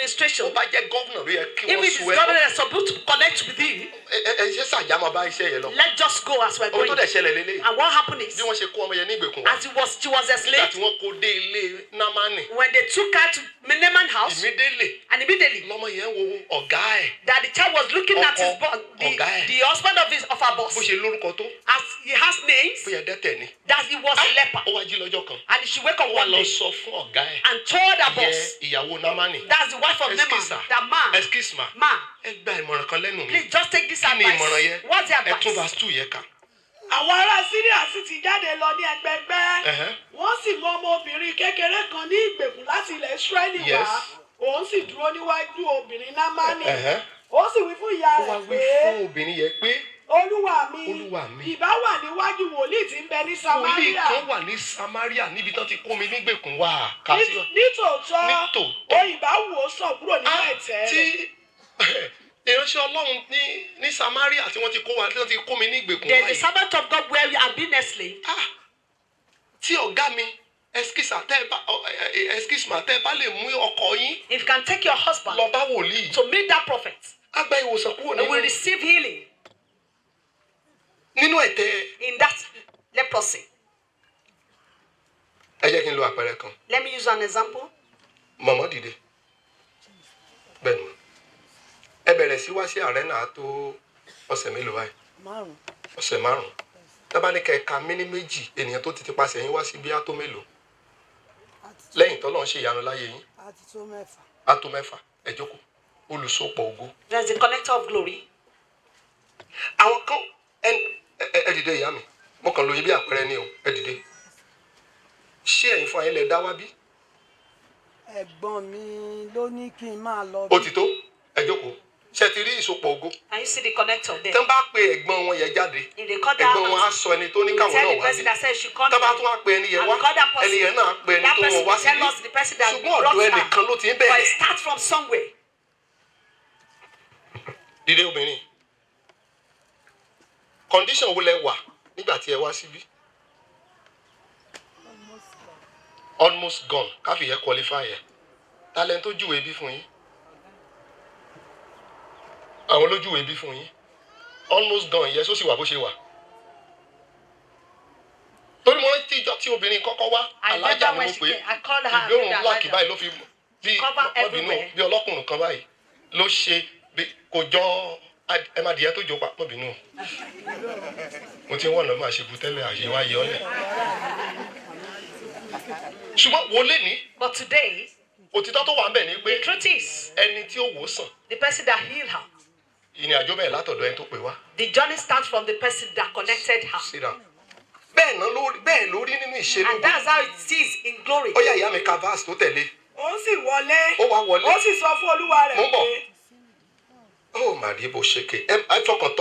administration, bá jẹ́ gómìnà ló yẹ kí if wọ́n it is so ẹ. government that is supposed to connect with you, ẹ ṣe ṣàjámọ́ bá iṣẹ́ yẹn lọ. let's just go as we're ohun going. tó dẹ̀ ṣẹlẹ̀ lélẹ̀. And what happened is, bí wọ́n ṣe kó ọmọ yẹn ní ìgbèkùn wá. as she was nígbà enslaved, tí wọ́n kó dé ilé Námánì. when they took her to Naaman's house, immediately and immediately lọ́mọ yẹn wo ọ̀gá ẹ̀. that the child was looking at his Ọkọ boss, ọ̀gá ẹ̀. the husband of her boss, bó ṣe lórúkọ tó. as he has names, bóyá dẹ́tẹ̀ ni. that he was a leper. ó wá jí lọ́jọ́ kan. And she wake up ó wá one lọ day sọ fún ọ̀gá ẹ̀. and told her boss, ìyàwó Námánì. that's the wife of Naaman, Excuse, sir. that man, Excuse ma. man, ẹ gba ìmọ̀ràn kan lẹ́nu mi. please just take this kí ni ìmọ̀ràn advice. yẹn? What's the ẹ tún advice? verse 2 yẹn kà. àwọn ará Síríà sì ti jáde lọ ní ẹgbẹgbẹ́ Ẹ̀hẹ́. wọ́n sì mú ọmọbìnrin kékeré kan ní ìgbèkùn láti ilẹ̀ Ísírẹ́lì wá Yes. òun sì dúró níwájú obìnrin Námánì Ẹ̀hẹ́. ó sì wí fún ìyá ó wá rẹ̀ wí pé fún obìnrin yẹn pé olúwa mi Olúwa mi. ìbá wà níwájú wòlíì tí ń bẹ ní wòlíì Samaria kan wà ní Samaria níbi tán ti kó mi nígbèkùn wá. kà sí wa. nítòótọ́ Nítòótọ́. ó ìbá wò ó sàn kúrò nínú ẹ̀tẹ́ tí rẹ̀ ìránṣẹ́ Ọlọ́run ní Samaria tí wọ́n ti kó wa tí wọ́n ti kó mi nígbèkùn There's wá the yìí. servant of God where you have been enslaved. Tí ọ̀gá mi ẹskísà tẹ́ ẹ bá lè mú ọkọ yín If you can take your husband lọ bá wòlíì. to meet that prophet, á gba ìwòsàn kúrò and will receive healing nínú ẹ̀tẹ́. in that leprosy. ẹ jẹ́ kí n lo àpẹẹrẹ kan. Let me use an example. Mọ̀mọ́ dìde. Bẹ́ẹ̀ ni. Ẹ bẹ̀rẹ̀ sí wá sí àrẹ́nà tó ọ̀sẹ̀ mélòó báyìí. Ọ̀sẹ̀ 5. Tábà ní kẹ̀ka mí ní méjì ènìyàn tó ti pasẹ̀ yín wá sí bí á tó mélòó. Lẹ́yìn tọ́lọ́run ṣe ìyanu láyé yín. Á tó 6. Ẹ jókòó. Olùsopọ̀ ògo. There's the connector of glory. Àwọn kan ẹ dìde ìyá mi. Mo kàn lóyún bí àpẹẹrẹ ni o. Ẹ dìde. Ṣé ẹ̀yin fún ayé lẹ dá wá bí? Ẹ̀gbọ́n mi ló ní kí n máa lọ Ó ti tó. Ẹ jókòó. Ṣé ti rí ìsopọ̀ ògo? Can you see the connector there? Tán bá pe ẹ̀gbọ́n wọn yẹn jáde. If they call that Ẹ̀gbọ́n wọn á person, sọ ẹni tó ní we káwọn tell náà the wá person bí. that says she come. Tá bá tún wá pe ẹni yẹn And wá. we call that person. Ẹni yẹn náà pe ẹni That tó person wọn wá will tell síbí. us the person that Ṣùgbọ́n brought ọ̀dọ̀ her. ẹnìkan ló ti ń But it bẹ̀rẹ̀. starts from somewhere. Dìde obìnrin. Condition wo lẹ wà nígbà tí ẹ wá síbí? Almost gone. Káfí yẹn qualify yẹn. Talent tó júwèé bí fún yín. Àwọn ló júwèé bí fún yín. Almost gone yẹn só sì wà bó ṣe wà. Torí mo rántí ìjọ tí obìnrin kọ́kọ́ wá. I Alájà remember ni when mo she pè came. I called her. ìgbóhùn black báyìí ló fi bí Cover mọ́bìnú everywhere. bí ọlọ́kùnrin kan báyìí ló ṣe kò jọ ẹ má dìyẹ tó jọ pa mọ́bìnú. Mo ti ń wọ̀nà máa ṣe bu tẹ́lẹ̀ àṣewá yẹ ọ́lẹ̀. Ṣùgbọ́n wo lé ní But today, òtítọ́ tó wà ń bẹ̀ ni pé the truth is, ẹni tí ó wò sàn the person that healed her, ìrìn àjò bẹ́ẹ̀ látọ̀dọ̀ ẹni tó pè wá. the journey starts from the person that connected her. Síra bẹ́ẹ̀ ló rí nínú ìṣe And lógo. that's how it is in glory. Ó yá ìyá mi ka verse tó tẹ̀lé. ó sì wọlé Ó wá wọlé. ó sì sọ fún olúwa rẹ̀ Mo ń bọ̀. pé Ó mà rí bó ṣe ké ẹ fọkàn